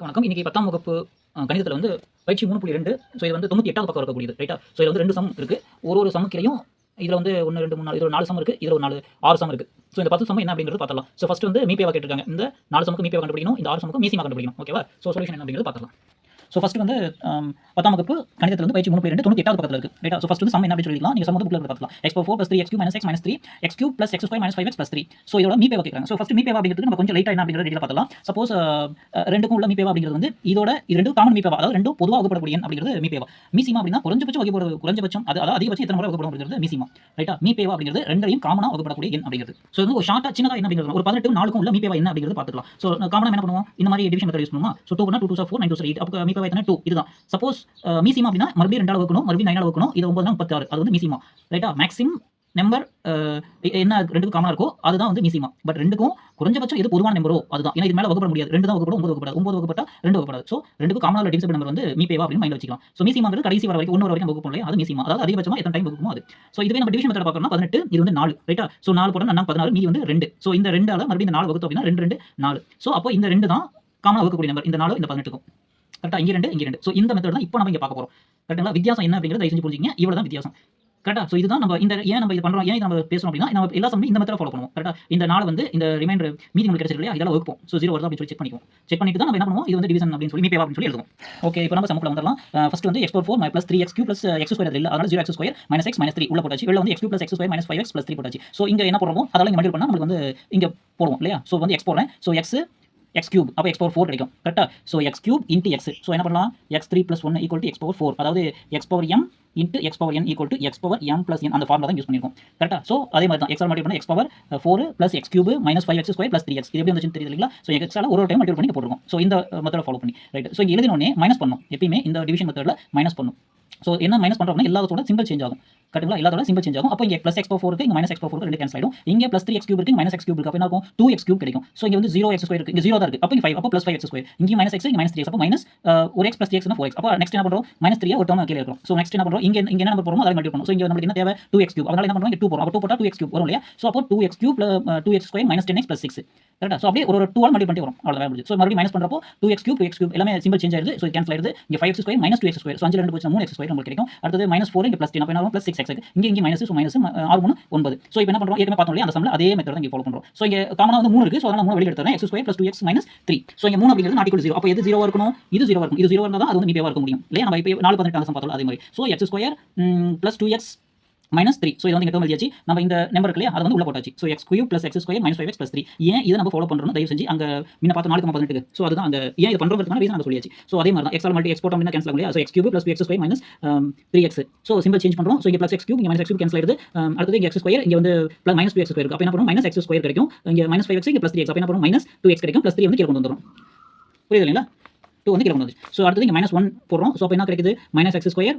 வணக்கம். இன்னைக்கு 10ஆம் வகுப்பு கணிதத்துல வந்து பயிற்சி 3.2. ஸோ இது வந்து 98வது பக்கம் இருக்கக்கூடியது. ரைட்டா? ஸோ இதுல வந்து 2 சம் இருக்கு. ஒரு சம் கீழயும் இதுல வந்து 1, 2, 3, 4 இதுல 4 சம் இருக்கு. இதுல ஒரு 6 சம் இருக்கு. ஸோ இந்த 10 சம் என்ன அப்படிங்கிறது பார்த்தரலாம். ஸோ ஃபர்ஸ்ட் வந்து மீபேவா கேட்டிருக்காங்க. இந்த 4 சம்க்கு மீபேவா கண்டுபிடிக்கணும். இந்த 6 சம்க்கு மீசிமா கண்டுபிடிக்கணும். ஓகேவா? ஸோ சொல்யூஷன் என்ன அப்படிங்கிறது பார்த்தரலாம். ஸோ ஃபர்ஸ்ட் வந்து 10ஆம் வகுப்பு கணிதத்துல வந்து பயிற்சி 3.2 98வது பக்கத்துல இருக்கு. ரைட்டா? ஸோ ஃபர்ஸ்ட் வந்து சம் என்ன அப்படின்னு சொல்லிக்கலாம். நீங்க சம் வந்து புக்ல இருந்து பார்த்தரலாம். x + 4 + 3x³ - x - 3 x³ + x² - 5x + 3. So இதோட மீபேவா கேக்குறாங்க. ஸோ ஃபர்ஸ்ட் மீபேவா அப்படிங்கிறதுக்கு நம்ம கொஞ்சம் லைட்டா என்ன அப்படிங்கறத டீடைலா பார்த்தரலாம். சப்போஸ் ரெண்டுக்கும் உள்ள மீபேவா அப்படிங்கிறது வந்து இதோட இது ரெண்டும் காமன் மீபேவா, அதாவது ரெண்டும் பொதுவா வகுப்படக்கூடிய எண் அப்படிங்கிறது மீபேவா. மீசிமா அப்படினா குறைஞ்சபட்சம் வகுப்படும் குறைஞ்சபட்சம் அதாவது அதிகபட்சம் எத்தனை முறை வகுப்படும் அப்படிங்கிறது மீசிமா. ரைட்டா? மீபேவா அப்படிங்கிறது ரெண்டையும் காமனா வகுப்படக்கூடிய எண் அப்படிங்கிறது. ஸோ இது ஒரு ஷார்ட்டா சின்னதா என்ன அப்படிங்கிறது ஒரு 18 4க்கும் உள்ள மீபேவா என்ன அப்படிங்கிறது பார்த்துக்கலாம். ஸோ காமனா என்ன பண்ணுவோம்? இந்த மாதிரி டிவிஷன் மெத்தட் யூஸ் பண்ணுவோமா? ஸோ 2 பண்ணா 2 2s 4 9 2s 8. அப்ப மீபேவா எத்தனை 2 இதுதான். சப்போஸ் மீசிமா அப்படினா மறுபடியும் 2 ஆல வகுக்கணும், மறுபடியும் 9 ஆல வகுக்கணும். இது 9 னா 36. அது வந்து மீசிமா. ரைட்டா? மேக்ஸிமம் நம்பர் என்ன ரெண்டுக்கும் காமனா இருக்கோ அதுதான் வந்து மீசிமா. பட் ரெண்டுக்கும் குறைஞ்சபட்சம் எது பொதுவான நம்பரோ அதுதான். ஏன்னா இது மேல வகுப்பட முடியாது. 2 தான் வகுப்படும், 9 வகுப்படாது. 9 வகுப்பட்டா 2 வகுப்படாது. ஸோ ரெண்டுக்கும் காமனா உள்ள டிவிசிபிள் நம்பர் வந்து மீபேவா அப்படின்னு மைண்ட்ல வச்சுக்கலாம். ஸோ மீசிமாங்கிறது கடைசி வர வரைக்கும் 1 வர வரைக்கும் வகுப்போம் இல்லையா? அது மீசிமா. அதாவது அதிகபட்சமா எத்தனை டைம் வகுக்குமோ அது. ஸோ இதுவே நம்ம டிவிஷன் மெத்தட் பார்க்கறோம்னா 18 இது வந்து 4. ரைட்டா? ஸோ 4 போட்டா 4 16 மீதி வந்து 2. ஸோ இந்த 2 ஆல மறுபடியும் இந்த 4 வகுத்தோம் அப்படின்னா 2 2 4. ஸோ அப்போ இந்த 2 தான் காமனா வகுக்கக்கூடிய நம்பர். இந்த 4 இந்த 18க்கும். கரெக்ட்டா? இங்க 2 இங்க 2. ஸோ இந்த மெத்தட் தான் இப்போ நம்ம இங்க பார்க்க போறோம். கரெக்ட்டுங்களா? வித்தியாசம் என்ன அப்படிங்கறத தயவு செஞ்சு புரிஞ்சுக்கங்க. இவ்வளவு தான் வித்தியாசம். கரெக்ட்டா? ஸோ இதுதான் நம்ம ஏன் நம்ம இது பண்றோம்? ஏன் இத நம்ம பேசுறோம் அப்படின்னா நம்ம எல்லா சமயமும் இந்த மெத்தட ஃபாலோ பண்ணுவோம். கரெக்ட்டா? இந்த 4 வந்து இந்த ரிமைண்டர் மீதி நமக்கு கிடைச்சிருக்கு இல்லையா? இதெல்லாம் வகுப்போம். ஸோ 0 வருதா அப்படின்னு சொல்லி செக் பண்ணிக்குவோம். செக் பண்ணிட்டு தான் நம்ம என்ன பண்ணுவோம்? இது வந்து டிவிஷன் அப்படின்னு சொல்லி மீபேவா அப்படின்னு சொல்லி எழுதுவோம். ஓகே, இப்போ நம்ம சம்க்குள்ள வந்துரலாம். ஃபர்ஸ்ட் வந்து x + 4 + 3x³ + x² அது இல்ல. அதனால 0x² - x - 3 உள்ள போட்டாச்சு. வெளில வந்து x³ + x² - 5x + 3 போட்டாச்சு. ஸோ இங்க என்ன போடுறோமோ அதெல்லாம் இங்க மல்டிபிள் பண்ணா நமக்கு வந்து இங்க போடுவோம் இல்லையா? ஸோ வந்து x போடுறேன். ஸோ x³ அப்ப x ^ 4 கிடைக்கும். கரெக்ட்டா? So x³ × x. ஸோ என்ன பண்ணலாம்? x3 + 1 = x ^ 4. அதாவது x⁻m × x⁻n = x⁻m + n அந்த ஃபார்முலா தான் யூஸ் பண்ணிருக்கோம். கரெக்ட்டா? ஸோ அதே மாதிரி தான் x ஆல மல்டிபிள் பண்ணா x⁻4 + x³ - 5x² + 3x. இது எப்படி வந்துச்சுன்னு தெரியுது இல்லீங்களா? ஸோ x ஆல ஒரு டைம் மல்டிபிள் பண்ணி இங்க போட்டுருக்கோம். ஸோ இந்த மெத்தட ஃபாலோ பண்ணி. ரைட். ஸோ இங்க எழுதின உடனே மைனஸ் பண்ணணும். எப்பயுமே இந்த டிவிஷன் மெத்தட்ல மைனஸ் பண்ணணும். ஸோ என்ன மைனஸ் பண்றோம்னா எல்லாத்தோட சிம்பல் சேஞ்ச் ஆகும். கரெக்ட்டுங்களா? எல்லாத்தோட சிம்பல் சேஞ்ச் ஆகும். அப்ப இங்க +x⁻4 இருக்கு, இங்க -x⁻4 இருக்கு, ரெண்டு கேன்சல் ஆயிடும். இங்க +3x³ இருக்கு, இங்க -x³ இருக்கு. அப்ப என்ன ஆகும்? 2x³ கிடைக்கும். ஸோ இங்க வந்து 0x² இருக்கு. இங்க 0 தான் இருக்கு. அப்ப இங்க 5 அப்ப +5x². இங்க -x இங்க -3x. அப்ப ஒரு x + 3x னா 4x. அப்ப நெக்ஸ்ட் என்ன பண்றோம்? -3 ஒரு டேர்ம் கீழ இருக்கிறோம். ஸோ நெக்ஸ்ட் என்ன பண்றோம்? இங்க என்ன நம்பர் போடுறோமோ அத மல்டிபிள் பண்ணனும். ஸோ இங்க நமக்கு என்ன தேவை? 2x³. அதனால என்ன பண்றோம்? இங்க 2 போடுறோம். அப்ப 2 போட்டா 2x³ வரும் இல்லையா? ஸோ அப்போ 2x³ + 2x² - 10x + 6. கரெக்ட்டா? ஸோ அப்படியே ஒரு 2 ஆல் மல்டிபிள் பண்ணிட்டே வரும். அவ்வளவுதான் முடிஞ்சு. ஸோ மறுபடியும் மைனஸ் பண்றப்போ 2x³ எல்லாமே சிம்பல் சேஞ்ச் ஆயிருது. ஸோ இது கேன்சல் ஆயிருது. இங்க 5x² - 2x². ஸோ 5 2 போச்சுனா 3x² நமக்கு கிடைக்கும். அடுத்தது -4 இங்க +10 அப்ப என்ன ஆகும்? +6x இருக்கு. இங்க மைனஸ். So minus 6 3 9. ஸோ இப்போ என்ன பண்றோம்? ஏற்கனவே பார்த்தோம் இல்லையா? அந்த சம்ல அதே மெத்தட் தான் இங்க ஃபாலோ பண்றோம். ஸோ இங்க காமனா வந்து 3 இருக்கு. ஸோ அதனால 3 வெளிய எடுத்துறேன். x² + 2x - 3. ஸோ இங்க 3 அப்படிங்கிறது ≠ 0. அப்ப எது 0வா இருக்கணும்? இது 0வா இருக்கணும். இது 0வா இருந்தா தான் அது வந்து மீபேவா இருக்க முடியும். இல்லையா? நம்ம இப்போ 4 18 சம் பார்த்தோம்ல அதே மாதிரி. So x² + 2x -3. ஸோ இது வந்து இங்க டேர்ம் எழுதியாச்சு. நம்ம இந்த நம்பர் இருக்கு இல்லையா? அத வந்து உள்ள போட்டாச்சு. So x³ + x² - 5x + 3. ஏன் இத நம்ம ஃபாலோ பண்றோம்னு தயவு செஞ்சு அங்க முன்ன பார்த்த 4,18க்கு. ஸோ அதுதான் அங்க ஏன் இத பண்றோம்ன்றதுக்கான ரீசன் அங்க சொல்லியாச்சு. ஸோ அதே மாதிரி தான் x ஆல் மல்டி x போட்டோம் அப்படினா கேன்சல் ஆகும் இல்லையா? So x³ + 2x² - 3x. So symbol change பண்றோம். ஸோ இங்க +x³ இங்க -x³ கேன்சல் ஆயிருது. அடுத்து இங்க x² இங்க வந்து -2x² இருக்கு. அப்ப என்ன பண்ணுவோம்? -x² கிடைக்கும். இங்க -5x இங்க +3x. அப்ப என்ன பண்ணுவோம்? -2x கிடைக்கும். +3 வந்து கீழ கொண்டு வந்துரும். புரியுது இல்லைங்களா? 2 வந்து கீழ கொண்டு வந்துச்சு. ஸோ அடுத்து இங்க -1 போடுறோம். ஸோ அப்ப என்ன கிடைக்குது? -x²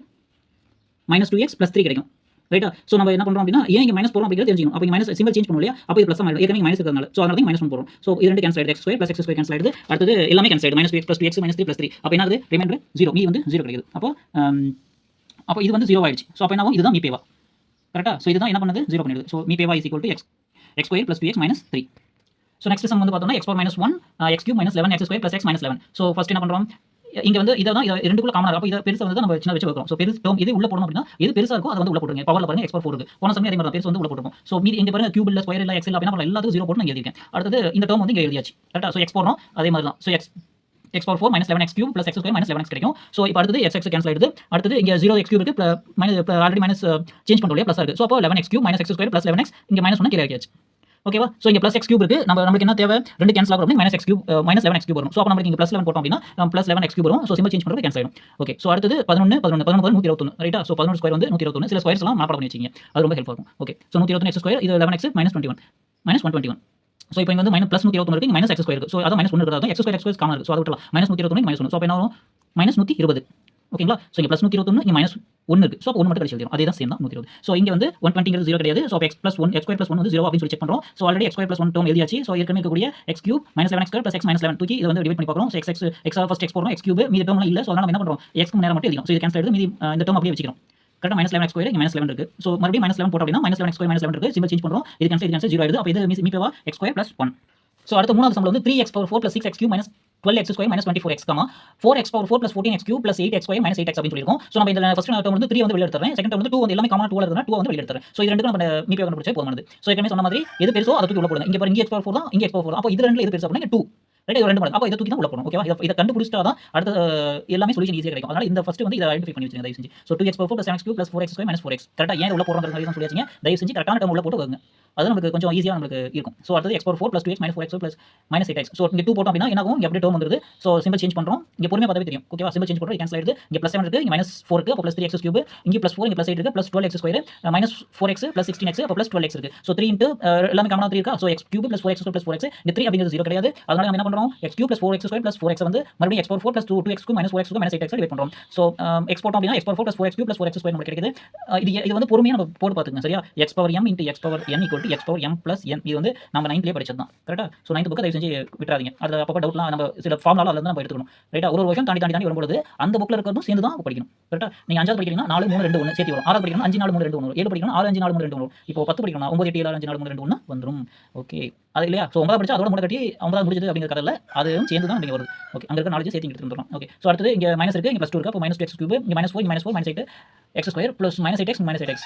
-2x + 3 கிடைக்கும். ரைட்டா? ஸோ நம்ம என்ன பண்றோம் அப்படின்னா ஏன் இங்க மைனஸ் போடுறோம் அப்படிங்கறது தெரிஞ்சுக்கணும். அப்ப இங்க மைனஸ் சிம்பல் சேஞ்ச் பண்ணுவோம் இல்லையா? அப்ப இது பிளஸ் ஆயிடும். ஏற்கனவே மைனஸ் இருக்கிறதுனால. ஸோ அதனால தான் -1 போடுறோம். ஸோ இது ரெண்டு கேன்சல் ஆயிடுது. x² + x² கேன்சல் ஆயிடுது. அடுத்தது எல்லாமே கேன்சல் ஆயிடுது. -2x + 2x -3 + 3. அப்ப என்ன ஆகுது? ரிமைண்டர் 0. மீதி வந்து 0 கிடைக்குது. அப்போ இது வந்து 0 ஆயிடுச்சு. ஸோ அப்ப என்ன ஆகும்? இதுதான் மீபேவா. கரெக்ட்டா? ஸோ இதுதான் என்ன பண்ணுது? 0 பண்ணிடுது. ஸோ மீபேவா x² + 2x - 3. So next sum வந்து பார்த்தோம்னா x⁻−1 x³ - 11 x² + x - 11. So first என்ன பண்றோம்? இங்க வந்து இத ரெண்டுக்குள்ள காமனா இருக்கு. அப்ப இத பெருசா வந்து நம்ம சின்ன வச்சு வைக்கிறோம். ஸோ பெருசு டேர்ம் எது உள்ள போடணும் அப்படினா எது பெருசா இருக்கோ அத வந்து உள்ள போடுங்க. பவர்ல பாருங்க x⁻4 இருக்கு. போன சமயம் அதே மாதிரி தான் பெருசு வந்து உள்ள போட்டுருப்போம். ஸோ மீதி இங்க பாருங்க கியூப் இல்ல ஸ்கொயர் இல்ல எக்ஸ் இல்ல அப்படினா எல்லாத்துக்கும் 0 போட்டு நான் எழுதிருக்கேன். அடுத்தது இந்த டேர்ம் வந்து இங்க எழுதியாச்சு. கரெக்ட்டா? ஸோ x போடுறோம். அதே மாதிரி தான். So x⁻4 - 11x³ + x² - 11x கிடைக்கும். ஸோ இப்போ அடுத்தது x கேன்சல் ஆயிடுது. அடுத்தது இங்க 0x³ இருக்கு. ஆல்ரெடி மைனஸ் சேஞ்ச் பண்றோம் இல்லையா? பிளஸ் இருக்கு. ஸோ அப்போ 11x³ - x² + 11x இங்க -1 கீழ இறக்கியாச்சு. ஓகேவா? ஸோ இங்க +x³ இருக்கு. நமக்கு என்ன தேவை? 2 கேன்சல் ஆகும் அப்படினா -x³ -11x³ வரும். ஸோ அப்ப நமக்கு இங்க +11 போட்டோம் அப்படினா +11x³ வரும். ஸோ சிம்பல் சேஞ்ச் பண்றது கேன்சல் ஆயிடும். ஓகே. ஸோ அடுத்தது 11 121. ரைட்டா? ஸோ 11² வந்து 121. சில ஸ்கொயர்ஸ் எல்லாம் மனப்பாடம் பண்ணி வச்சீங்க. அது ரொம்ப ஹெல்ப்ஃபுல்லா இருக்கும். ஓகே. So 121x². இது 11x -21 -121. ஸோ இப்போ இங்க வந்து +121 இருக்கு. இங்க -x² இருக்கு. ஸோ அதான் -1 இருக்கிறது. x² காமன் இருக்கு. ஸோ அத விட்டுறலாம். -121 இங்க -1. ஸோ அப்ப என்ன வரும்? -120. ஓகேங்களா? ஸோ இங்க +121 இங்க -1 இருக்கு. ஸோ அப்ப 1 மட்டும் கழிச்சு எழுதிரும். அதே தான் சேம் தான் 120. ஸோ இங்க வந்து 120ங்கிறது 0 கிடையாது. ஸோ x + 1 x² + 1 வந்து 0 அப்படின்னு சொல்லி செக் பண்றோம். ஸோ ஆல்ரெடி x² + 1 டேர்ம் எழுதியாச்சு. ஸோ ஏற்கனவே இருக்கக்கூடிய x³ -11x² + x - 11 தூக்கி இத வந்து டிவைட் பண்ணி பார்க்கறோம். ஸோ x ஃபர்ஸ்ட் x போடுறோம். x³ மீதி டேர்ம்லாம் இல்ல. ஸோ அதனால நம்ம என்ன பண்றோம்? x க்கு நேரா மட்டும் எழுதிக்கிறோம். ஸோ இது கேன்சல் ஆயிடுது. மீதி இந்த டேர்ம் அப்படியே வச்சுக்கிறோம். கரெக்ட்டா? -11x² இங்க -11 இருக்கு. ஸோ மறுபடியும் -11 போட்டோம் அப்படினா -11x² -11 இருக்கு. சிம்பல் சேஞ்ச் பண்றோம். இது கேன்சல் 0 ஆயிடுது. அப்ப இது மீபேவா x² + 1. ஸோ அடுத்த மூணாவது சம்ல வந்து 3x⁻4 + 6x³ 12x square minus 24x, 4x power 4 + 14x cube + 8x square minus 8x அப்படின்னு சொல்லியிருக்கோம். ஸோ நம்ம இந்த ஃபர்ஸ்ட் டேர்ம் வந்து 3 வந்து வெளிய எடுத்துறேன். செகண்ட் டேர்ம் வந்து 2 வந்து எல்லாமே காமனா 2 இருக்குதுனா 2 வந்து வெளிய எடுத்துறேன். ஸோ இது ரெண்டுக்கும் நம்ம மீபி கண்டுபிடிச்சா போதுமானது. ஸோ ஏற்கனவே சொன்ன மாதிரி எது பெருசோ அதை தூக்கி உள்ள போடுங்க. இங்க பாருங்க, இங்க x பவர் 4 தான், இங்க x பவர் 4 தான். அப்போ இது ரெண்டுல எது பெருசா அப்படினா 2. ரைட், இது ரெண்டு மடங்கு. அப்போ இத தூக்கி தான் உள்ள போடணும். ஓகேவா? இத கண்டுபிடிச்சா தான் அடுத்த எல்லாமே சொல்யூஷன் ஈஸியா கிடைக்கும். அதனால இந்த ஃபர்ஸ்ட் வந்து இத ஐடென்டிஃபை பண்ணி வச்சுங்க தயவு செஞ்சு. So 2x power 4 + 7x cube + 4x square minus 4x. கரெக்ட்டா ஏன் உள்ள போடுறோம்ங்கற ரீசன் சொல்லியாச்சுங்க. தயவு செஞ்சு கரெக்ட்டான டேர்ம் உள்ள போட்டு வைங்க. அது நமக்கு கொஞ்சம் ஈஸியா நமக்கு இருக்கும். ஸோ அடுத்து x power 4 + 2x - 4x minus 8x. So இங்க 2 போட்டோம் அப்படினா என்ன ஆகும்? இங்க அப்படியே டேர்ம் வந்துருது. ஸோ சிம்பிள் சேஞ்ச் பண்றோம். இங்க பொறுமையா பார்த்தாவே தெரியும். ஓகேவா? சிம்பிள் சேஞ்ச் பண்றோம். கேன்சல் ஆயிடுது. இங்க +7 இருக்கு, இங்க -4 இருக்கு. அப்போ +3x கியூப், இங்க +4, இங்க +8 இருக்கு. +12x ஸ்கொயர் -4x + 16x, அப்போ +12x இருக்கு. ஸோ 3 இன்டு எல்லாமே காமனா 3 இருக்கா? So x cube + 4x square + 4x. இங்க 3 அப்படிங்கிறது 0 கிடையாது. அதனால நம்ம என்ன பண்றோம்? x cube + 4x square + 4x வந்து மறுபடியும் x power 4 + 2x cube - 4x - 8x divide பண்றோம். ஸோ x போட்டோம் அப்படினா x power 4 + 4x cube + 4x square நமக்கு கிடைக்குது. இது வந்து பொறுமையா நம்ம போட்டு பாத்துங்க. சரியா? x power m * x power n = x power m + n. இது வந்து நம்ம 9th படிச்சது தான். கரெக்ட்டா? ஸோ 9th புக் தயவு செஞ்சு விட்டுறாதீங்க. அதுல அப்பப்ப டவுட்லாம் நம்ம சில ஃபார்முலால அதுல இருந்து நம்ம எடுத்துக்கணும். ரைட்டா? ஒரு வருஷம் தாண்டி வரும்போது அந்த புக்ல இருக்கிறதும் சேர்ந்து தான் படிக்கணும். கரெக்ட்டா? நீங்க 5வது படிக்கிறீங்கன்னா 4 3 2 1 சேர்த்து வரும். 6வது படிக்கிறீங்கன்னா 5 4 3 2 1 வரும். 7 படிக்கிறீங்கன்னா 6 5 4 3 2 1 வரும். இப்போ 10 படிக்கிறீங்கன்னா 9 8 7 6 5 4 3 2 1 வந்துரும். ஓகே. அது இல்லையா? ஸோ 9வது படிச்சா அதோட மூணு கட்டி 9வது முடிஞ்சது அப்படிங்கிற கதை இல்ல. அதுவும் சேர்ந்து தான் நீங்க வருது. ஓகே. அங்க இருக்க நாலேஜ் சேர்த்து எடுத்துட்டு வந்துறோம். ஓகே. ஸோ அடுத்து இங்க மைனஸ் இருக்கு, இங்க +2 இருக்கு. அப்போ -2x கியூப், இங்க -4, இங்க -4 -8 x ஸ்கொயர் + -8x -8x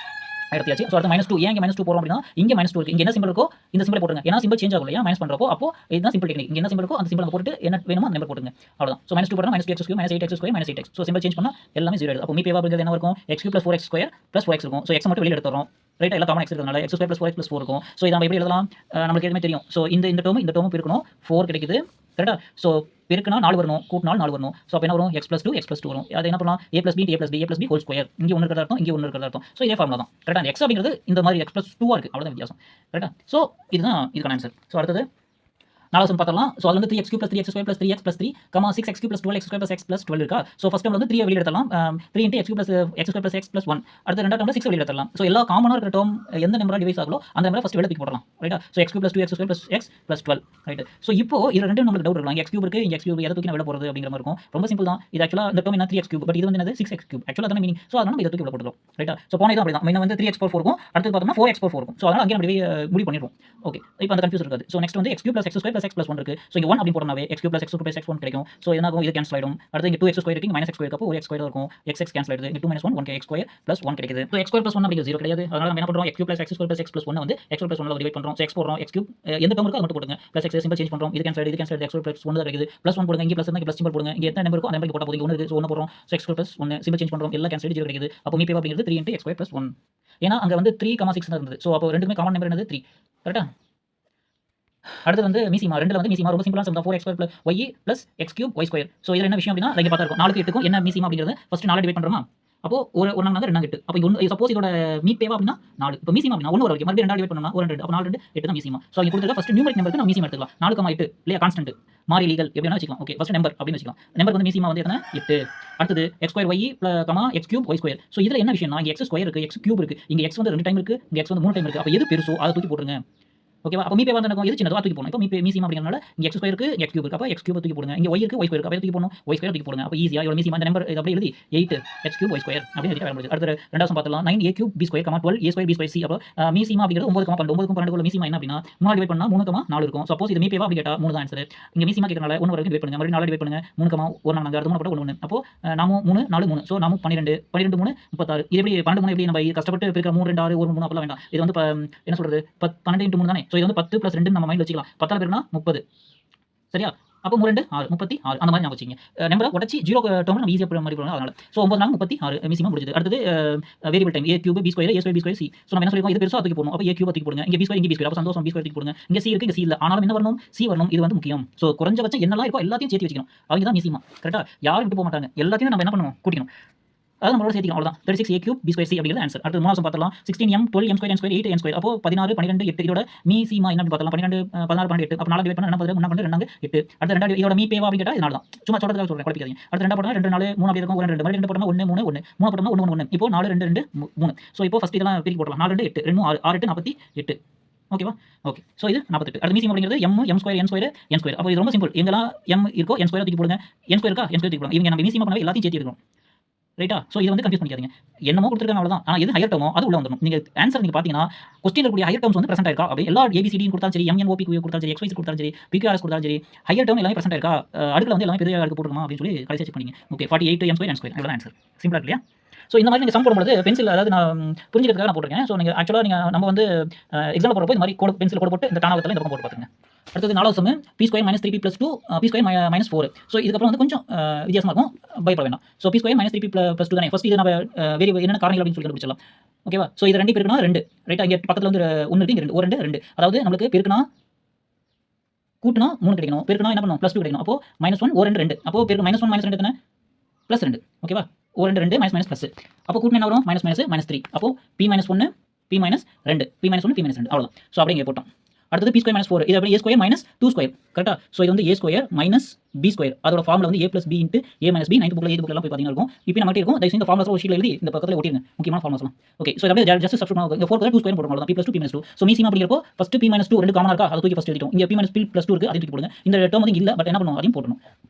எடுத்தாச்சு. ஸோ அடுத்து -2. ஏன் இங்க -2 போறோம் அப்படினா இங்க -2 இருக்கு. இங்க என்ன சிம்பிள் இருக்கோ இந்த சிம்பிளை போடுங்க. ஏன்னா சிம்பிள் சேஞ்ச் ஆகும் இல்லையா? மைனஸ் பண்றப்போ அப்போ இதுதான் சிம்பிள் டெக்னிக். இங்க என்ன சிம்பிள் இருக்கோ அந்த சிம்பிளை போட்டுட்டு என்ன வேணுமோ அந்த நம்பர் போடுங்க. அவ்வளவுதான். ஸோ -2 போட்டா -2x cube -8x square -8x. So simple change பண்ணா எல்லாமே 0 ஆயிடுது. அப்போ மீ பேவா அப்படிங்கிறது என்ன இருக்கும்? x cube + 4x square + 4x இருக்கும். ஸோ x மட்டும் வெளிய எடுத்துறோம். ரைட்டா? எல்லாம் காமன் x இருக்கிறதுனால x ஸ்கொயர் + 4x + 4 இருக்கும். ஸோ இத நம்ம எப்படி எழுதலாம்? நமக்கு எதுவுமே தெரியும். ஸோ இந்த டேர்ம் பெருக்கணும். 4 கிடைக்குது. கரெக்ட்டா? ஸோ பெருக்குனா 4 வரணும், கூட்டினா 4 வரணும். ஸோ அப்ப என்ன வரும்? x + 2 x + 2 வரும். அது என்ன பண்ணலாம்? a + b a + b whole square. இங்க 1 இருக்கிறதா அர்த்தம், இங்க 1 இருக்கிறதா அர்த்தம். ஸோ இதே ஃபார்முலா தான். கரெக்ட்டா? அந்த x அப்படிங்கிறது இந்த மாதிரி x + 2 இருக்கு. அவ்வளவுதான் வித்தியாசம். கரெக்ட்டா? ஸோ இதுதான் இதுக்கான ஆன்சர். ஸோ அடுத்தது 4வது சம் பார்த்தறலாம். ஸோ அதுல வந்து 3x cube + 3x square + 3x + 3, 6x cube + 12x square + x + 12 இருக்கா? ஸோ ஃபர்ஸ்ட் டேர்ம்ல வந்து 3 வெளிய எடுத்துறலாம். 3 × x cube + x square + x + 1. அடுத்து ரெண்டாவது டேர்ம்ல 6 வெளிய எடுத்துறலாம். ஸோ எல்லா காமனா இருக்கிற டேர்ம் எந்த நம்பரா டிவைஸ் ஆகுதோ அந்த நம்பரை ஃபர்ஸ்ட் வெளிய தூக்கி போடலாம். ரைட்டா? So x cube + 2x square + x + 12. Right. So இப்போ இதுல ரெண்டு நமக்கு டவுட் இருக்கலாம். x கியூப் இருக்கு, இங்க x கியூப் எத தூக்கி நான் வெளிய போறது அப்படிங்கிற மாதிரி இருக்கும். ரொம்ப சிம்பிள் தான். இது ஆக்சுவலா இந்த டேர்ம் என்ன 3x கியூப், பட் இது வந்து என்னது 6x கியூப். ஆக்சுவலா அதான மீனிங். ஸோ அதனால நம்ம இத தூக்கி உள்ள போட்டுறோம். ரைட்டா? ஸோ போன இது அப்படிதான். முன்ன வந்து 3x பவர் 4 இருக்கும். அடுத்து பார்த்தோம்னா 4x பவர் 4 இருக்கும். ஸோ அதனால அங்கே நம்ம முடிவு பண்ணிடுவோம். ஓகே. இப்போ அந்த கன்ஃபியூஸ் இருக்காது. ஸோ நெக்ஸ்ட் வந்து x cube + x square + x + 1 இருக்கு. ஸோ இங்க 1 அப்படி போட்டோம்னாவே x cube + x square + x 1 கிடைக்கும். ஸோ என்ன ஆகும்? இது கேன்சல் ஆயிடும். அடுத்து இங்க 2x ஸ்கொயர் இருக்கு, இங்க -x ஸ்கொயர் இருக்கு. அப்போ ஒரு x ஸ்கொயர் இருக்கும். x கேன்சல் ஆயிடுது. இங்க 2 - 1 1 x ஸ்கொயர் + 1 கிடைக்குது. ஸோ x ஸ்கொயர் + 1 அப்படிங்கிறது 0 கிடையாது. அதனால நம்ம என்ன பண்றோம்? x cube + x square + x + 1 வந்து x ஸ்கொயர் + 1 ல டிவைட் பண்றோம். ஸோ x போடுறோம். x கியூப் எந்த டேர்ம் இருக்கோ அது மட்டும் போடுங்க. + x சிம்பிள் சேஞ்ச் பண்றோம். இது கேன்சல் ஆயிடுது, இது கேன்சல் ஆயிடுது. x ஸ்கொயர் + 1 தான் கிடைக்குது. +1 போடுங்க. இங்க ப்ளஸ் இருந்தா ப்ளஸ் சிம்பிள் போடுங்க. இங்க எந்த நம்பர் இருக்கோ அந்த நம்பருக்கு போட்டா போதும். இங்க 1 இருக்கு. ஸோ 1 போடுறோம். So x square + 1 simple change பண்றோம். எல்லாம் கேன்சல் ஆயிடுது, 0 கிடைக்குது. அப்போ மீ பேவா அப்படிங்கிறது 3 × x ஸ்கொயர் + 1. ஏன்னா அங்க வந்து 3, 6 தான் இருந்தது. ஸோ அப்போ ரெண்டுக்குமே காமன் நம்பர் என்னது 3. கரெக்ட்டா? அடுத்து வந்து மீசிமா 2ல வந்து மீசிமா ரொம்ப சிம்பிளான சம் தான். 4x square + y + x cube y square. So இதுல என்ன விஷயம் அப்படின்னா இங்க பார்த்தா இருக்கும் 4க்கு 8க்கும் என்ன மீசிமா அப்படிங்கிறது ஃபர்ஸ்ட் 4 டிவைட் பண்றோமா? அப்போ ஒரு 1 நாங்க 2 8. அப்போ இது சப்போஸ் இதோட மீ பேவா அப்படின்னா 4. இப்போ மீசிமா அப்படின்னா 1 வர வரைக்கும் மறுபடியும் 2 டிவைட் பண்ணோம்னா 1 2. அப்போ 4 2 8 தான் மீசிமா. ஸோ இங்க கொடுத்திருக்க ஃபர்ஸ்ட் நியூமரிக் நம்பருக்கு நம்ம மீசிமா எடுத்துக்கலாம். 4, 8 இல்லையா? கான்ஸ்டன்ட் மாறிலிகள் எப்படி வேணா வச்சுக்கலாம். ஓகே. ஃபர்ஸ்ட் நம்பர் அப்படின்னு வச்சுக்கலாம். நம்பருக்கு வந்து மீசிமா வந்து எத்தனை? 8. அடுத்தது x square y x cube y square. So இதுல என்ன விஷயம்னா இங்க x ஸ்கொயர் இருக்கு, x கியூப் இருக்கு. இங்க x வந்து 2 டைம் இருக்கு, இங்க x வந்து 3 டைம் இருக்கு. அப்போ எது பெருசோ அதை தூக்கி போட்டுருங்க. ஓகேவா? அப்போ மீ பேவா வந்து எது சின்னதோ தூக்கி போடணும். இப்போ மீசிமா அப்படிங்கறதுனால இங்க x ஸ்கொயர் இருக்கு, இங்க x கியூப் இருக்கு. அப்போ x கியூப் தூக்கி போடுங்க. இங்க y இருக்கு, y ஸ்கொயர் இருக்கு. அப்போ தூக்கி போடணும். y ஸ்கொயர் தூக்கி போடுங்க. அப்போ ஈஸியா இதோட மீசிமா இந்த நம்பர் இது அப்படியே எழுதி 8 x கியூப் y ஸ்கொயர் அப்படின்னு எழுதி முடியுது. அடுத்து ரெண்டாவது சம் பார்த்தலாம். 9a cube b square 12 a square b square c. அப்போ மீசிமா அப்படிங்கிறது 9, 12 9க்கும் 12க்கும் உள்ள மீசிமா என்ன அப்படின்னா 3 டிவைட் பண்ணா 3, 4 இருக்கும். சப்போஸ் இது மீ பேவா அப்படி கேட்டா 3 தான் ஆன்சர். இங்க மீசிமா கேக்கறனால 1 வரைக்கும் டிவைட் பண்ணுங்க. மறுபடியும் 4 டிவைட் பண்ணுங்க. 3, 1 4 அடுத்து 3 போட்டா 1 1. அப்போ நாம 3 4 3. ஸோ நாம 12 12 3 36. இது எப்படி 12 3 எப்படி நம்ம கஷ்டப்பட்டு பெருக்க 3 2 6 1 3 அப்பலாம் வேண்டாம். இது வந்து என்ன சொல்றது 12 × 3 தானே. ஸோ இது வந்து 10 + 2 நம்ம மைண்ட்ல வச்சுக்கலாம். 10 பெருக்குனா 30. சரியா? அப்போ 3 2 6 36 அந்த மாதிரி ஞாபகம் வச்சுக்கங்க. நம்பரை உடைச்சி 0 டேர்ம்ல நம்ம ஈஸியா மாதிரி போறோம் அதனால. ஸோ 9 4 36 மீசிமா முடிஞ்சது. அடுத்தது variable time a cube b square a square b square c. So நம்ம என்ன சொல்லிருக்கோம்? இது பெருசா தூக்கி போடணும். அப்போ a கியூப் தூக்கி போடுங்க. இங்க b ஸ்கொயர் இங்க b ஸ்கொயர். அப்போ சந்தோஷம் b ஸ்கொயர் தூக்கி போடுங்க. இங்க c இருக்கு, இங்க c இல்ல. ஆனாலும் என்ன வரணும்? c வரணும். இது வந்து முக்கியம். ஸோ குறைஞ்சபட்சம் என்னெல்லாம் இருக்கோ எல்லாத்தையும் சேர்த்து வச்சுக்கணும். அவங்க தான் மீசிமா. கரெக்ட்டா? யாரும் விட்டு போக மாட்டாங்க. எல்லாத்தையும் நம்ம என்ன பண்ணுவோம்? கூட்டிக்கணும். அதாவது நம்மளோட சேர்த்திக்கலாம். அவ்வளவுதான். 36a cube b square c அப்படிங்கிறது ஆன்சர். அடுத்து மூணாவது சம் பார்த்தலாம். 16m 12m square n square 8n square. அப்போ 16 12 8 இதோட மீசிமா என்ன அப்படி பார்த்தலாம். 12 16 12 8. அப்போ 4 டிவைட் பண்ணா என்ன 3 12 2 8. அடுத்து 2 இதோட மீ பேவா அப்படி கேட்டா இது 4 தான். சும்மா சொல்றதுக்காக சொல்றேன், குழப்பிக்காதீங்க. அடுத்து 2 போட்டா 2 4 3 அப்படி இருக்கும். 1 2 மறுபடியும் 2 போட்டா 1 3 1 3 போட்டா 1 1 1. இப்போ 4 2 2 3. ஸோ இப்போ ஃபர்ஸ்ட் இதெல்லாம் பிரிச்சு போடலாம். 4 2 8 2 6 6 8 48. ஓகேவா? ஓகே. ஸோ இது 48. அடுத்து மீசிமா அப்படிங்கிறது m square n square n square. அப்போ இது ரொம்ப சிம்பிள். எங்கெல்லாம் m இருக்கோ n ஸ்கொயர் தூக்கி போடுங்க. n ஸ்கொயர் இருக்கா n ஸ்கொயர் தூக்கி போடுங்க. இவங்க நம்ம மீசிமா பண்ணவே எல்லாத்தையும் சேர்த்து எடுக்கணும். ரைட்டா? ஸோ இதை வந்து கன்ஃபியூஸ் பண்ணிக்காதீங்க. என்னமோ கொடுத்துருக்காங்க அவ்வளோதான். ஆனால் எது ஹையர் டேர்மோ அது உள்ள வந்துடும். நீங்கள் ஆன்சர் நீங்கள் பார்த்தீங்கன்னா கொஸ்டினில் இருக்கக்கூடிய ஹையர் டேர்ம்ஸ் வந்து பிரசென்ட் ஆயிருக்கா அப்படி எல்லா ஏபிசிடியும் கொடுத்தாலும் சரி, எம்என்ஓபி கொடுத்தாலும் சரி, எக்ஸ்வைஸ் கொடுத்தாலும் சரி, பிக்யூஆர்எஸ் கொடுத்தாலும் சரி, ஹையர் டேர்ம் எல்லாமே பிரசென்ட் ஆயிருக்கா, அடுக்கில் வந்து எல்லாமே பெரிய அடுக்கு போட்டுருமா அப்படின்னு சொல்லி கடைசி செக் பண்ணிங்க. ஓகே 48 m² n² இவ்வளோ ஆன்சர். சிம்பிளாக இல்லையா? ஸோ இந்த மாதிரி நீங்கள் சம் போடும்போது பென்சில் அதாவது நான் புரிஞ்சுக்கிறதுக்காக நான் போட்டிருக்கேன். ஸோ நீங்கள் ஆக்சுவலாக நம்ம வந்து எக்ஸாம்பிள் போடுறப்போ இந்த மாதிரி கோடு பென்சில் கோடு போட்டு இந்த தானாகத்தில் இந்த பக்கம் போட்டு பார்த்துங்க. அடுத்தது 4வது some p² - 3p + 2 p² - 4. So இதுக்கப்புறம் வந்து கொஞ்சம் வித்தியாசமாக இருக்கும், பயப்பட வேண்டாம். ஸோ p² - 3p + 2 தானே ஃபஸ்ட் இது நம்ம வேரியபிள் என்னென்ன காரணிகள் அப்படின்னு சொல்லி கண்டுபிடிச்சிடலாம். ஓகேவா? ஸோ இது 2 பெருக்குனா 2 ரைட்டா? இங்கே பக்கத்தில் வந்து 1 இருக்கு, இங்கே 2 1 2 2 அதாவது நம்மளுக்கு பெருக்குனா கூட்டுனா 3 கிடைக்கணும், பெருக்குனா என்ன பண்ணும் +2 கிடைக்கணும். அப்போ -1 1 2 2 அப்போ பெருக்கு -1 -2 எத்தனை +2 ஓகேவா? 1 2 2 மைனஸ் ப்ளஸ் அப்போ கூட்டினா என்ன வரும் -3 அப்போ p - 1 p - 2 p - 1 p - 2 அவ்வளோதான். ஸோ அப்படியே இங்கே போட்டோம். அடுத்தது p² - 4 இது அப்படியே a² - 2² கரெக்டா? ஸோ இது வந்து a² - b² அதோட ஃபார்முலா வந்து a + b × a - b 9th புக்கில் 8th புக்கில் போய் பார்த்தீங்கன்னா இருக்கும். இப்போ நம்ம இருக்கும் தயவு இந்த ஃபார்முலாஸ் ஒரு ஷீட்டில் எழுதி இந்த பக்கத்தில் ஒட்டிருங்க, முக்கியமான ஃபார்முலாஸ்லாம். ஓகே ஸோ அப்படியே ஜஸ்ட் சப்ஸ்டிட்யூட் பண்ணுங்க. 4 + 2² போடுறோம் அவ்வளோதான். p + 2 p - 2 ஸோ மீசிமா அப்படிங்கிறப்போ ஃபர்ஸ்ட் p - 2 ரெண்டு காமனாக இருக்கா அதை தூக்கி ஃபர்ஸ்ட் எழுதிட்டோம். இங்கே p - p + 2 இருக்குது அதையும் தூக்கி போடுங்க. இந்த டேர்ம் வந்து இல்லை பட் என்ன பண்ணுவோம் அதையும் போடணும்.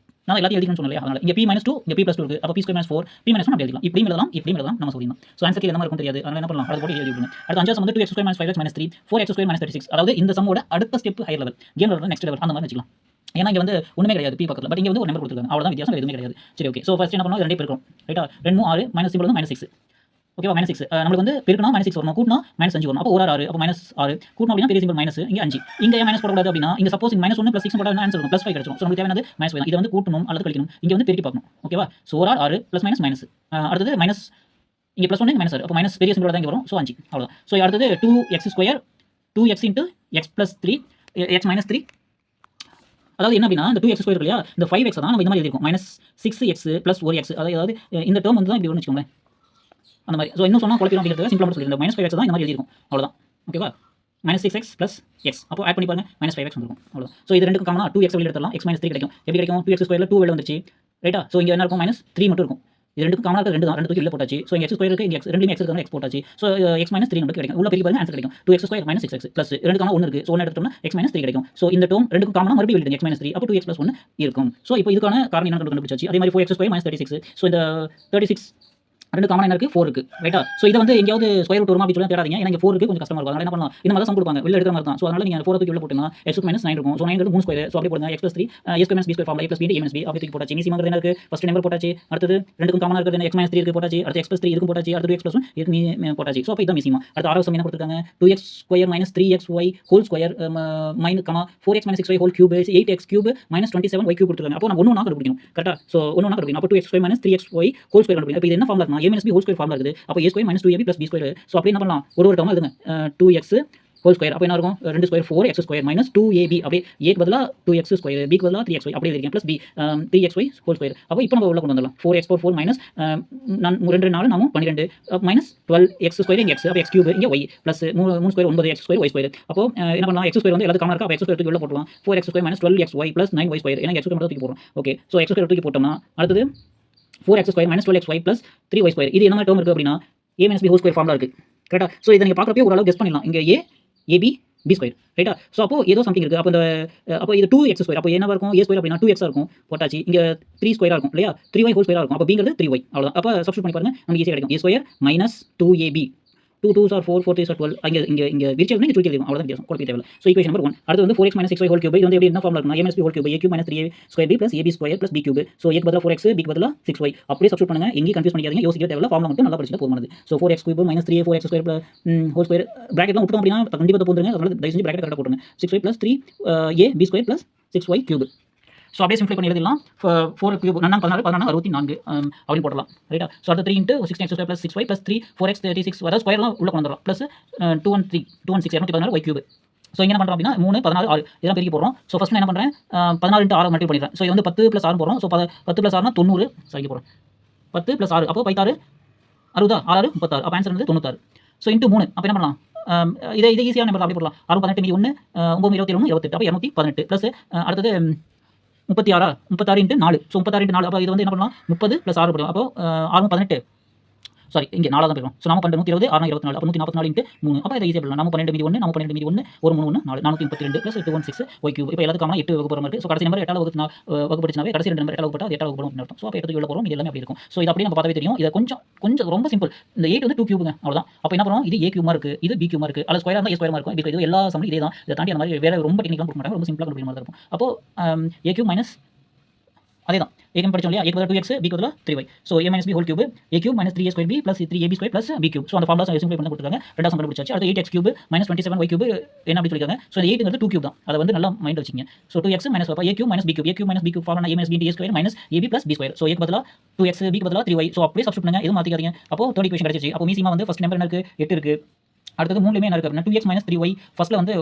நான் எல்லாத்தையும் எழுதிக்கணும்னு சொன்னேன். அதனால இங்கே p - 2 இங்கே p + 2 இருக்குது. அப்போ p² - 4 p - 1 அப்படி எழுதிக்கலாம். இப்படியும் எழுதலாம் நம்ம சொல்லிடலாம். ஸோ ஆன்சர் என்ன மாதிரி இருக்கும் தெரியாது, அதனால என்ன பண்ணலாம் அதை போட்டு எழுதி விடுங்க. அடுத்து 5வது சம் வந்து 2x² - 5x - 3 4x² - 36 அதாவது இந்த சம்மோட அடுத்த step higher level, game level next level அந்த மாதிரி வச்சுக்கலாம். ஏன்னா இங்கே வந்து ஒன்றுமே கிடையாது p பக்கத்தில், பட் இங்கே வந்து ஒரு நம்பர் கொடுத்துருக்காங்க அவ்வளோதான் வித்தியாசம், எதுவுமே கிடையாது. சரி ஓகே ஸோ ஃபர்ஸ்ட் என்ன பண்ணணும் 2 பெருக்கும் ரைட்டா? 2 3 6 மைனஸ் சிம்பிள் வந்து -6 ஓகேவா? -6 நம்மளுக்கு வந்து பெருக்குனா -6 வரணும், கூட்டினா -5 வரணும். அப்போ 1 6 அப்போ -6 கூட்டணும் அப்படின்னா பெரிய சிம்பிள் மைனஸ் இங்கே 5 இங்கே ஏன் மைனஸ் போடக்கூடாது அப்படின்னா இங்கே சப்போஸ் -1 + 6 போட்டால் ஆன்சர் வரும் +5 கிடைச்சிடும். ஸோ நமக்கு தேவையானது -5 தான். இதை வந்து கூட்டணும் அல்லது கழிக்கணும், இங்கே வந்து பெருக்கி பார்க்கணும் ஓகேவா? ஸோ 1 6 +- மைனஸ் அடுத்தது மைனஸ் இங்கே +1 இங்கே -6 அப்போ மைனஸ் பெரிய சிம்பிளோட தான் இங்கே வரும். ஸோ 5 அவ்வளோதான். ஸோ அடுத்தது 2x² 2x × x + 3 x - 3 அதாவது என்ன அப்படின்னா இந்த 2x² இருக்கு இல்லையா, இந்த 5x தான் நம்ம இந்த மாதிரி எழுதிருக்கோம் -6x + 1x அதாவது இந்த டேர்ம் வந்து தான் இப்படி வரும்னு வச்சுக்கோங்களேன் அந்த மாதிரி. ஸோ இன்னும் சொன்னால் குழப்பிடும் அப்படிங்கிறது சிம்பிளாக சொல்லியிருந்தேன். -5x தான் இந்த மாதிரி எழுதிருக்கும் அவ்வளோதான் ஓகேவா? -6x + x அப்போ ஆட் பண்ணி பாருங்க -5x வந்துருக்கும் அவ்வளோதான். ஸோ இது ரெண்டுக்கும் காமனா 2x வெளியே எடுத்துடலாம், x - 3 கிடைக்கும். எப்படி கிடைக்கும் 2x² 2 வெளியே வந்துச்சு ரைட்டா? ஸோ இங்கே என்ன இருக்கும் -3 மட்டும் இருக்கும். இது ரெண்டுக்கும் காமனாக இருக்குது 2 தான், 2 தூக்கி வெளியே போட்டாச்சு. ஸோ இங்கே x² இருக்குது, இங்கே x ரெண்டுமே x இருக்கிறது x போட்டாச்சு. ஸோ x - 3 நமக்கு கிடைக்கும். உள்ள பெரிய பாருங்க ஆன்சர் கிடைக்கும் 2x² - 6x ப்ளஸ் 2 காமனா 1 இருக்குது. ஸோ 1 எடுத்தோம்னா x - 3 கிடைக்கும். ஸோ இந்த டேர்ம் ரெண்டுக்கும் காமனா மறுபடியும் வெளியிடுங்க x - 3 அப்போ 2x + 1 இருக்கும். ஸோ இப்போ இதுக்கான காரணம் என்ன கண்டுபிடிச்சாச்சு. அதே மாதிரி 4x² - 36 ஸோ இந்த 36 ரெண்டு காமனா என்ன இருக்குது 4 இருக்குது ரைட்டா? ஸோ இதை வந்து எங்கேயாவது ஸ்கொயர் ரூட் வருமா அப்படின்னு சொல்லி தேடாதீங்க. ஏன்னா இங்கே 4 இருக்குது கொஞ்சம் கஷ்டமாக இருக்கும். அதனால என்ன பண்ணலாம் இந்த மாதிரி சம் கொடுப்பாங்க வெளில எடுக்கிற மாதிரி தான். ஸோ அதனால நீங்கள் 4 தூக்கி வெளில போட்டீங்கன்னா x - 9 இருக்கும். ஸோ 9 3². ஸோ அப்படியே போடுங்க x + 3 a² - b² formula a + b × a - b அப்படி தூக்கி போட்டாச்சு. மீசிமாங்கிறது என்ன இருக்குது ஃபர்ஸ்ட் நம்பர் போட்டாச்சு. அடுத்தது ரெண்டுக்கும் காமனாக இருக்கிறது x - 3 இருக்குது போட்டாச்சு. அடுத்து x + 3 இதுக்கும் போட்டாச்சு. அடுத்து 2x + 1 இதுக்கு போட்டாச்சு. ஸோ அப்போ இதான் மீசிமா. அடுத்து 6வது சம் என்ன கொடுத்துருக்காங்க 2x² - 3xy whole square minus 4x - 6y whole cube 8x³ - 27y³ கொடுத்துருக்காங்க. அப்போ நம்ம ஒன்று ஒன்றா கண்டுபிடிக்கணும் கரெக்டாக? ஸோ ஒன்று ஒன்றா கண்டுபிடிக்கணும். அப்போ 2x² - 3xy whole square கண்டுபிடிக்கணும். இப்போ இது என்ன ஃபார்முலா இருக்குன்னா a - b whole square formula இருக்குது. அப்போ a² - 2ab + b². ஸோ அப்படி என்ன பண்ணலாம் ஒரு டேர்மாக எழுதுங்க 2x whole square அப்போ என்ன இருக்கும் 2 ஸ்கொயர் 4x² - 2ab அப்படியே a க்கு பதிலாக 2x² b க்கு பதிலாக 3xy அப்படியே எழுதிருக்கேன் plus b 3xy whole square. அப்போ இப்போ நம்ம உள்ள கொண்டு வந்துடலாம் 4x/4 மைனஸ் 2 4 நாமும் 12 மைனஸ் 12x² இங்கே x அப்போ x³ இங்கே y plus 3 square 9x² y². அப்போ என்ன பண்ணலாம் x² வந்து எல்லாத்துக்கும் காமனாக இருக்கா. அப்போ x² தூக்கி உள்ள போட்டுலாம் 4x² - 12xy + 9y². ஏன்னா x² மட்டும் தூக்கி போடுறோம். ஓகே ஸோ x² தூக்கி போட்டோம்னா அடுத்தது 4x² - 12xy + 3y². இது என்ன மாதிரி டேர்ம் இருக்குது அப்படின்னா a - b whole square formula இருக்குது கரெக்டா? ஸோ இதை நீங்கள் பார்க்குறப்பே ஓரளவு கெஸ் பண்ணிடலாம். இங்கே ab b² ரைட்டா? ஸோ அப்போ ஏதோ சம்திங் இருக்குது. அப்போ இது 2x². அப்போ என்ன இருக்கும் a² அப்படின்னா 2x இருக்கும் போட்டாச்சு. இங்கே 3² இருக்கும் இல்லையா 3y whole square இருக்கும். அப்போ bங்கிறது 3y அவ்வளோதான். அப்போ சப்ஸ்டிட்யூட் பண்ணி பாருங்க நமக்கு ஈஸியாக கிடைக்கும் a² - 2ab 2 2s are 4 4 3s are 12 இங்கே விரிச்சல் இங்கே தூக்கி எழுதிடும் அவ்வளோதான் வித்தியாசம் குழப்பி தேவையில்லை. ஸோ ஈக்குவேஷன் நம்பர் 1 அடுத்து வந்து 4x - 6y whole cube இது வந்து எப்படி என்ன ஃபார்முலா இருக்குன்னா a - b whole cube a³ - 3a² b + ab² + b³ so a க்கு பதிலாக 4x b க்கு பதிலாக 6y அப்படியே சப்ஸ்டிட்யூட் பண்ணுங்க. எங்கேயும் கன்ஃபியூஸ் பண்ணிக்காதீங்க, யோசிக்க தேவையில்லை. ஃபார்முலா மட்டும் நல்லா படிச்சுட்டு போதுமானது. So 4x³ - 3a 4x² whole square பிராக்கெட்லாம் விட்டோம் அப்படின்னா கண்டிப்பாக போட்டுருங்க. அதனால தயவு செஞ்சு பிராக்கெட் கரெக்டாக போட்டுருங்க 6y + 3a b² + 6y³. So அப்படியே சிம்பிளை பண்ணி எழுதிடலாம் 4³ 4 16 16 64 அப்படின்னு போடலாம் ரைட்டா? ஸோ அடுத்து 3 × 16x² + 6y + 3 4x 36 அதாவது ஸ்கொயர்லாம் உள்ள கொண்டு வந்துடலாம் ப்ளஸ் 216 216 y³. ஸோ இங்கே என்ன பண்ணுறோம் அப்படின்னா 3 14 6 இதெல்லாம் பெருக்கி போடுறோம். ஸோ ஃபஸ்ட் என்ன பண்ணுறேன் 16 × 6 மல்டிப்ளை பண்ணிடுறேன். ஸோ இது வந்து 10 + 6 போடுறோம். ஸோ 10 + 6 90 இங்கே போடுறோம் 10 + 6 அப்போ 16 60 6 36 அப்போ ஆன்சர் வந்து 96. ஸோ இன்ட்டு 3 அப்போ என்ன பண்ணலாம் இதை ஈஸியாக நம்ம அப்படியே போடலாம் 6 18 மீதி 1 9 27 28 அப்போ 218 ப்ளஸ் அடுத்தது 36 × 4 ஸோ 36 × 4 அப்போ இது வந்து என்ன பண்ணலாம் 30 + 6 போடுவோம். அப்போ 6 18 சாரி இங்கே 4 தான் போயிடும். ஸோ நம்ம 12 120 6 24 அப்போ 144 இன்ட்டு 3 அப்போ இதை ஈஸியாக பண்ணலாம். நம்ம 12 மீதி 1 நம்ம 12 மீதி 1 ஒரு 3 1 4 432 ப்ளஸ் 216 ஒய் கியூப். இப்போ எல்லாத்துக்கும் 8 வகுப்புறம் இருக்குது. ஸோ கடைசி நம்பர் 8ஆல் வகுப்படுத்தினாவே கடைசி 2 நம்பர் 8ஆல் வகுப்பட்டா அது 8ஆல் வகுப்படும் அர்த்தம். ஸோ அப்போ 8 உள்ள போகிறோம் இது எல்லாமே அப்படி இருக்கும். ஸோ இது அப்படியே நம்ம பார்த்தாவே தெரியும். இதை கொஞ்சம் ரொம்ப சிம்பிள். இந்த 8 வந்து 2 கியூபுங்க அவ்வளோதான். அப்போ என்ன பண்ணுவோம், இது ஏ கியூமா இருக்குது, இது பி கியூமா இருக்குது, அல்லது ஸ்கொயராக இருந்தால் ஏ ஸ்கொயராக இருக்கும். இது எல்லா சமயம் இதே தான். இதை தாண்டி அந்த மாதிரி வேறு ரொம்ப டெக்னிக்கலாக கொடுக்க மாட்டாங்க. ரொம்ப சிம்பிளாக கொடுக்குற மாதிரி இருக்கும். அப்போ ஏ கியூப் மைனஸ் அதே தான் ஏகம் படிச்சோம் இல்லையா, ஏக்கு பதிலாக 2x b பதிலாக 3y. So a minus b whole cube a cube minus 3a square b plus 3ab square plus b cube. So அந்த ஃபார்முலா சிம்பிளை பண்ணி கொடுத்துருக்காங்க. ரெண்டாவது சம் கண்டுபிடிச்சாச்சு. அடுத்து 8x cube minus 27y cube என்ன அப்படி சொல்லியிருக்காங்க. ஸோ இந்த 8ங்கிறது 2 கியூப் தான். அதை வந்து நல்லா மைண்ட் வச்சுங்க. So 2x minus a cube minus b cube, a cube minus b cube formula a minus b a square minus ab plus b square. So a பதிலாக 2x b க்கு பதிலாக 3y. So அப்படியே substitute பண்ணுங்க, எதுவும் மாற்றிக்காதீங்க. அப்போ third equation கிடைச்சிச்சு. அப்போ மீசிமா வந்து ஃபர்ஸ்ட் நம்பர் என்ன இருக்குது, 8 இருக்குது. அடுத்தது 3லேயுமே என்ன இருக்குது அப்படின்னா 2x மைனஸ் 3y. ஃபர்ஸ்ட்டில் வந்து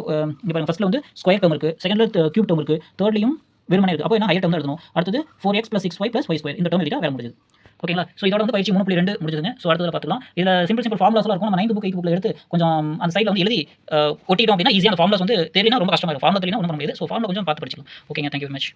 இங்கே பாருங்க, ஃபர்ஸ்ட்டில் வந்து ஸ்கொயர் டேர்ம் இருக்குது, செகண்டில் கியூப் டேர்ம் இருக்குது, தேர்ட்லையும் வெறுமனே இருக்குது. அப்போ என்ன ஹையர் டேர்ம் தான் எழுதணும். அடுத்தது 4x + 6y + y ஸ்கொயர். இந்த டேர்ம் எழுதிட்டா வேலை முடிஞ்சது. ஓகேங்களா. ஸோ இதோட வந்து பயிற்சி 3.2 முடிஞ்சதுங்க. ஸோ அடுத்தது பார்த்துக்கலாம். இதில் சிம்பிள் ஃபார்முலாஸ்லாம் இருக்கும். நம்ம 9th புக் 8th புக்கில் எடுத்து கொஞ்சம் அந்த சைடில் வந்து எழுதி ஒட்டிட்டோம் அப்படின்னா ஈஸியாக அந்த ஃபார்முலாஸ் வந்து தெரியனா ரொம்ப கஷ்டமாக இருக்கும். ஃபார்முலா தெரியனா ஒன்றும் பண்ண முடியாது. ஸோ ஃபார்முலா கொஞ்சம் பார்த்து படிச்சிக்கலாம். ஓகேங்க, தேங்க்யூ வெரி மச்.